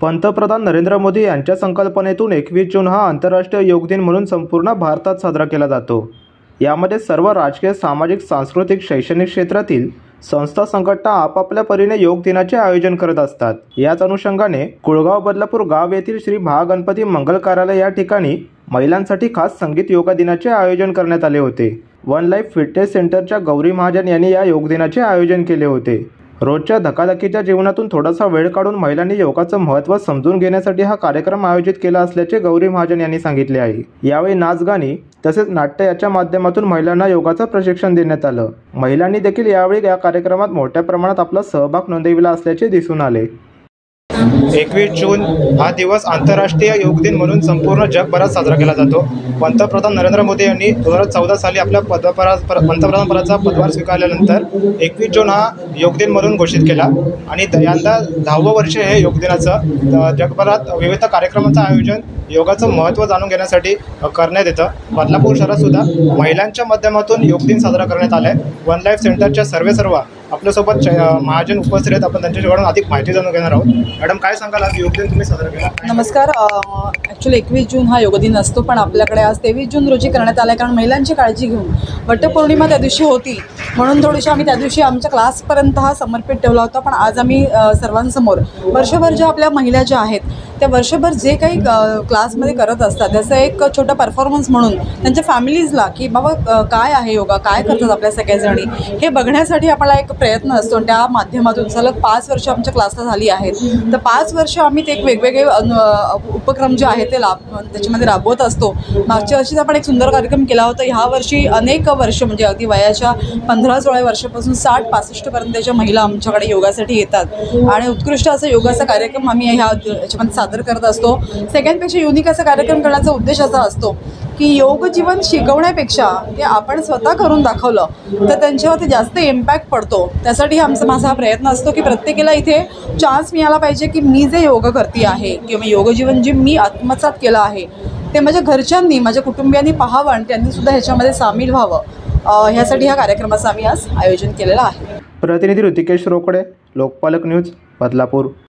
पंतप्रधान नरेंद्र मोदी यांच्या संकल्पनेतून 21 जून हा आंतरराष्ट्रीय योग दिन म्हणून संपूर्ण भारतात साजरा केला जातो। यामध्ये सर्व राजकीय, सामाजिक, सांस्कृतिक, शैक्षणिक क्षेत्रातील संस्था, संघटना आपापल्या परीने योग दिनाचे आयोजन करत असतात। याच अनुषंगाने कुळगाव बदलापूर गाव येथील श्री महागणपती मंगल कार्यालय या ठिकाणी महिलांसाठी खास संगीत योगा दिनाचे आयोजन करण्यात आले होते। वन लाईफ फिटनेस सेंटरच्या गौरी महाजन यांनी या योग दिनाचे आयोजन केले होते। रोजच्या धकाधकीच्या जीवनातून थोडासा वेळ काढून महिलांनी योगाचं महत्त्व समजून घेण्यासाठी हा कार्यक्रम आयोजित केला असल्याचे गौरी महाजन यांनी सांगितले आहे। यावेळी नाच, गाणी तसेच नाट्य याच्या माध्यमातून महिलांना योगाचं प्रशिक्षण देण्यात आलं। महिलांनी देखील यावेळी या कार्यक्रमात मोठ्या प्रमाणात आपला सहभाग नोंदविला असल्याचे दिसून आले। 21 जून हा दिवस आंतरराष्ट्रीय योग दिन म्हणून संपूर्ण जगभरात साजरा केला जातो। पंतप्रधान नरेंद्र मोदी यांनी 2014 साली आपल्या पंतप्रधान पदाचा पदभार स्वीकारल्यानंतर 21 जून हा योग दिन म्हणून घोषित केला आणि यंदा 10वं वर्ष हे योग दिनाचं जगभरात विविध कार्यक्रमांचं आयोजन योगाचं महत्त्व जाणून घेण्यासाठी करण्यात येतं। बदलापूर शहरात सुद्धा महिलांच्या माध्यमातून योग दिन साजरा करण्यात आला आहे। वन लाईफ सेंटरच्या सर्व आपल्यासोबत महाजन उपस्थित आहेत। आपण त्यांच्याकडून अधिक माहिती जाणून घेणार आहोत। मॅडम, काय सांगाल, आज योग दिन तुम्ही साजरा केला? नमस्कार। ॲक्च्युली 21 जून हा योग दिन असतो, पण आपल्याकडे आज 23 जून रोजी करण्यात आला आहे, कारण महिलांची काळजी घेऊन वटपौर्णिमा त्या दिवशी होती म्हणून थोडीशी आम्ही त्या दिवशी आमच्या क्लासपर्यंत हा समर्पित ठेवला होता। पण आज आम्ही सर्वांसमोर वर्षभर ज्या आपल्या महिला ज्या आहेत त्या वर्षभर जे काही क्लासमध्ये करत असतात त्याचा एक छोटा परफॉर्मन्स म्हणून त्यांच्या फॅमिलीजला की बाबा काय आहे योगा, काय करतात आपल्या सगळ्याजणी, हे बघण्यासाठी आपला एक प्रयत्न असतो। आणि त्या माध्यमातून सलग 5 वर्ष आमच्या क्लासला झाली आहेत। तर 5 वर्ष आम्ही ते एक वेगवेगळे उपक्रम जे आहेत ते त्याच्यामध्ये राबवत असतो। मागच्या वर्षीच आपण एक सुंदर कार्यक्रम केला होता। ह्या वर्षी अनेक वर्ष म्हणजे अगदी वयाच्या 15-16 वर्षापासून 60-65पर्यंतच्या महिला आमच्याकडे योगासाठी येतात आणि उत्कृष्ट असा योगाचा कार्यक्रम आम्ही याच्यामध्ये सादर करत असतो। सगळ्यांपेक्षा युनिक असा कार्यक्रम करण्याचा उद्देश असा असतो की योग जीवन शिकवण्यापेक्षा ते आपण स्वतः करून दाखवलं तर त्यांच्यावरती जास्त इम्पॅक्ट पडतो। त्यासाठी माझा हा प्रयत्न असतो की प्रत्येकाला इथे चान्स मिळाला पाहिजे की मी जे योग करते आहे किंवा योग जीवन जे मी आत्मसात केलं आहे ते माझ्या घरच्यांनी, माझ्या कुटुंबियांनी पाहावं आणि त्यांनी सुद्धा ह्याच्यामध्ये सामील व्हावं। ह्यासाठी ह्या कार्यक्रमाचं आम्ही आज आयोजन केलेलं आहे। प्रतिनिधी ऋतिकेश रोकडे, लोकपालक न्यूज, बदलापूर।